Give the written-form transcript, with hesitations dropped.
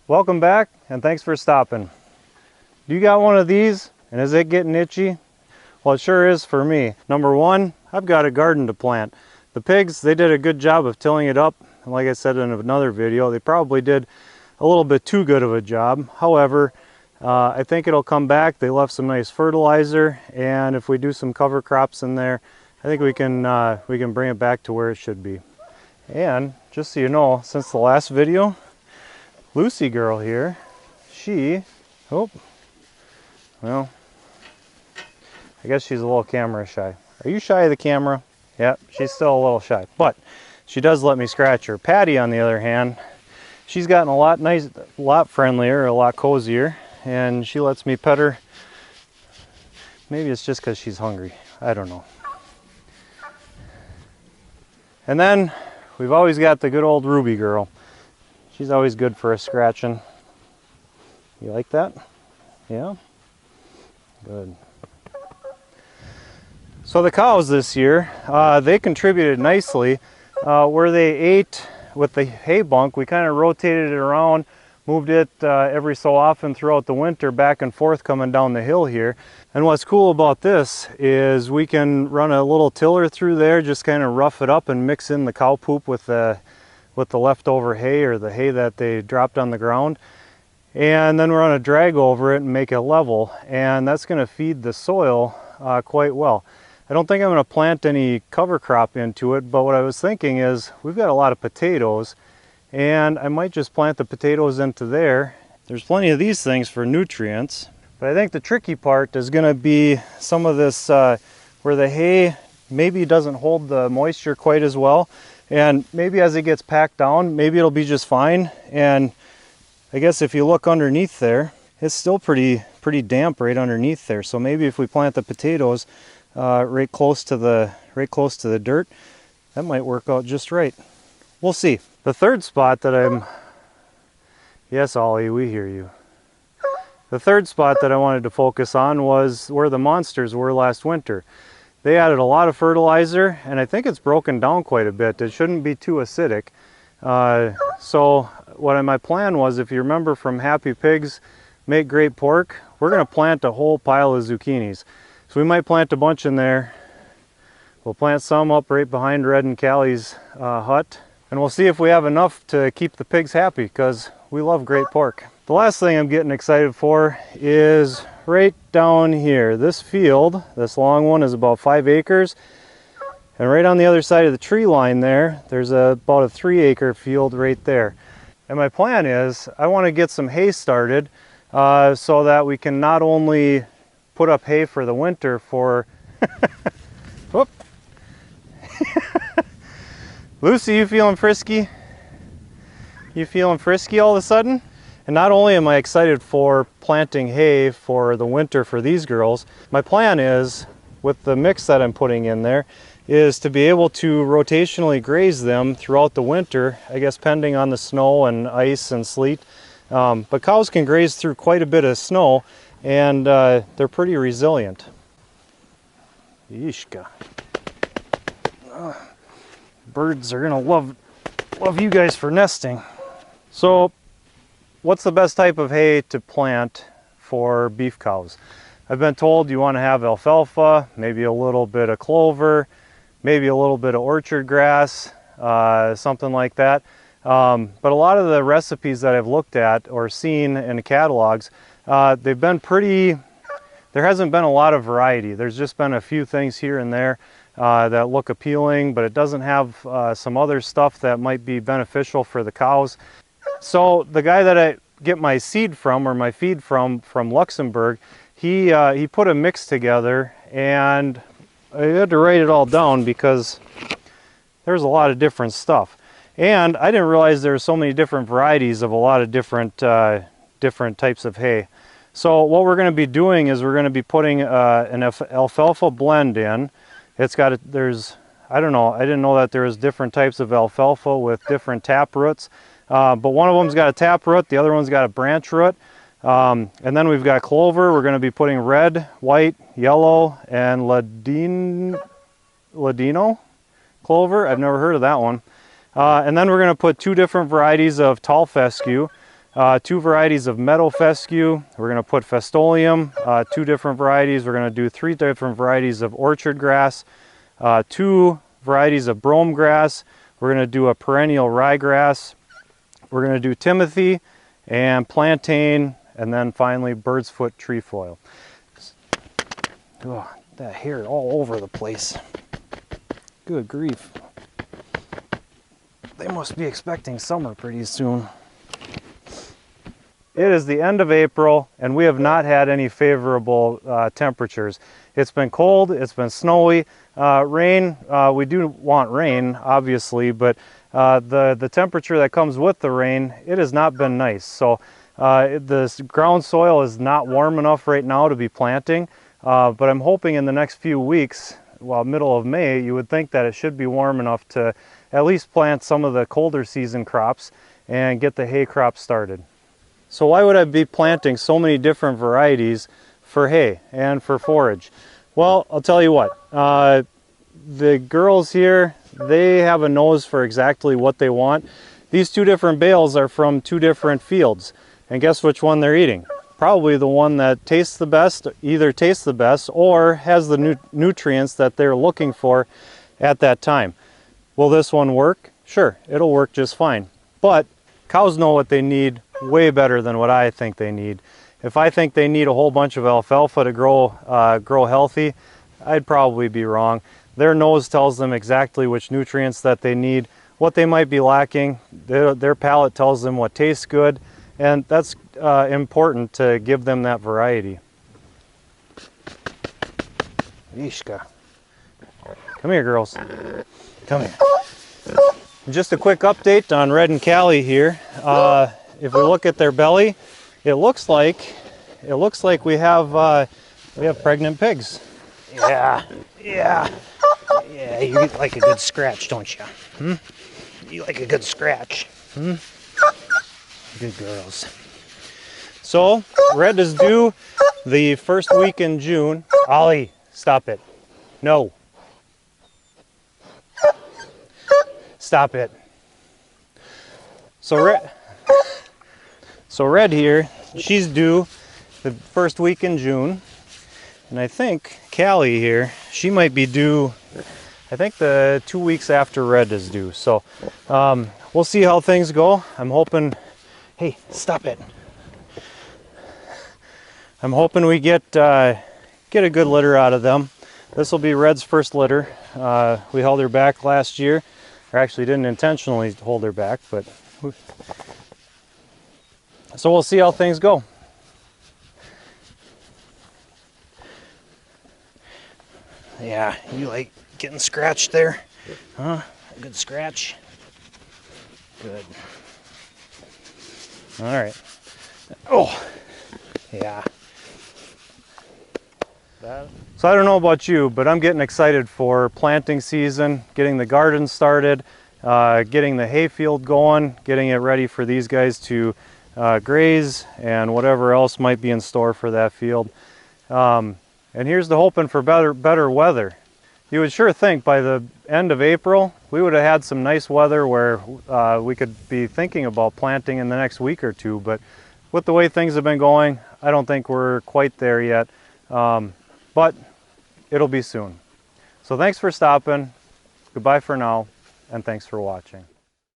Welcome back and thanks for stopping. Do you got one of these and is it getting itchy? Well, it sure is for me. Number one, I've got a garden to plant. The pigs, they did a good job of tilling it up. And like I said in another video, they probably did a little bit too good of a job. However, I think it'll come back. They left some nice fertilizer, and if we do some cover crops in there, I think we can bring it back to where it should be. And just so you know, since the last video, Lucy girl here, well, I guess she's a little camera shy. Are you shy of the camera? Yep, she's still a little shy, but she does let me scratch her. Patty, on the other hand, she's gotten a lot friendlier, a lot cozier, and she lets me pet her. Maybe it's just because she's hungry. I don't know. And then we've always got the good old Ruby girl. She's always good for a scratching. You like that? Yeah? Good. So the cows this year, they contributed nicely. Where they ate with the hay bunk, we kind of rotated it around, moved it every so often throughout the winter, back and forth coming down the hill here. And what's cool about this is we can run a little tiller through there, just kind of rough it up and mix in the cow poop with the leftover hay, or the hay that they dropped on the ground. And then run a drag over it and make it level. And that's going to feed the soil quite well. I don't think I'm going to plant any cover crop into it, but what I was thinking is we've got a lot of potatoes, and I might just plant the potatoes into there. There's plenty of these things for nutrients, but I think the tricky part is going to be some of this where the hay maybe doesn't hold the moisture quite as well, and maybe as it gets packed down, maybe it'll be just fine. And I guess if you look underneath there, it's still pretty damp right underneath there. So maybe if we plant the potatoes right close to the dirt, that might work out just right. We'll see. The third spot that yes, Ollie, we hear you. The third spot that I wanted to focus on was where the monsters were last winter. They added a lot of fertilizer, and I think it's broken down quite a bit. It shouldn't be too acidic. So what my plan was, if you remember from Happy Pigs Make Great Pork, we're going to plant a whole pile of zucchinis. So we might plant a bunch in there. We'll plant some up right behind Red and Callie's hut, and we'll see if we have enough to keep the pigs happy, because we love great pork. The last thing I'm getting excited for is right down here. This field, this long one, is about 5 acres. And right on the other side of the tree line there's about a 3-acre field right there. And my plan is I want to get some hay started so that we can not only put up hay for the winter for whoop. Lucy, you feeling frisky? You feeling frisky all of a sudden? And not only am I excited for planting hay for the winter for these girls, my plan is, with the mix that I'm putting in there, is to be able to rotationally graze them throughout the winter, I guess pending on the snow and ice and sleet. But cows can graze through quite a bit of snow, and they're pretty resilient. Yeeshka. Birds are gonna love you guys for nesting. So what's the best type of hay to plant for beef cows? I've been told you want to have alfalfa, maybe a little bit of clover, maybe a little bit of orchard grass, something like that. But a lot of the recipes that I've looked at or seen in the catalogs, they've been there hasn't been a lot of variety. There's just been a few things here and there that look appealing, but it doesn't have some other stuff that might be beneficial for the cows. So the guy that I get my seed from, or my feed from Luxembourg, he put a mix together, and I had to write it all down because there's a lot of different stuff. And I didn't realize there were so many different varieties of a lot of different types of hay. So what we're going to be doing is we're going to be putting an alfalfa blend in. It's got I don't know, I didn't know that there was different types of alfalfa with different tap roots. But one of them's got a tap root, the other one's got a branch root. And then we've got clover. We're going to be putting red, white, yellow, and ladino clover. I've never heard of that one. And then we're going to put 2 different varieties of tall fescue. 2 varieties of meadow fescue. We're going to put Festoleum, 2 different varieties. We're going to do 3 different varieties of orchard grass, 2 varieties of brome grass. We're going to do a perennial ryegrass. We're going to do Timothy and plantain, and then finally bird's foot trefoil. Oh, that hair all over the place. Good grief. They must be expecting summer pretty soon. It is the end of April and we have not had any favorable temperatures. It's been cold, it's been snowy, rain, we do want rain obviously, but the temperature that comes with the rain, it has not been nice. So the ground soil is not warm enough right now to be planting, but I'm hoping in the next few weeks, well, middle of May, you would think that it should be warm enough to at least plant some of the colder season crops and get the hay crop started. So why would I be planting so many different varieties for hay and for forage? Well, I'll tell you what, the girls here, they have a nose for exactly what they want. These 2 different bales are from 2 different fields, and guess which one they're eating? Probably the one that tastes the best, either tastes the best or has the nutrients that they're looking for at that time. Will this one work? Sure, it'll work just fine. But cows know what they need way better than what I think they need. If I think they need a whole bunch of alfalfa to grow healthy, I'd probably be wrong. Their nose tells them exactly which nutrients that they need, what they might be lacking. Their palate tells them what tastes good, and that's important to give them that variety. Ishka. Come here, girls. Come here. Just a quick update on Red and Callie here. If we look at their belly, it looks like we have pregnant pigs. Yeah. You like a good scratch, don't you? Hmm? You like a good scratch. Hmm? Good girls. So Red is due the first week in June. Ollie, stop it. No. Stop it. So Red here, she's due the first week in June. And I think Callie here, she might be due, I think the 2 weeks after Red is due. So we'll see how things go. I'm hoping, hey, stop it. I'm hoping we get a good litter out of them. This will be Red's first litter. We held her back last year. Or actually didn't intentionally hold her back, but so we'll see how things go. Yeah, you like getting scratched there? Huh? A good scratch? Good. All right. Oh, yeah. So I don't know about you, but I'm getting excited for planting season, getting the garden started, getting the hayfield going, getting it ready for these guys to graze and whatever else might be in store for that field. And here's the hoping for better weather. You would sure think by the end of April we would have had some nice weather where we could be thinking about planting in the next week or 2, but with the way things have been going, I don't think we're quite there yet. But it'll be soon. So thanks for stopping. Goodbye for now, and thanks for watching.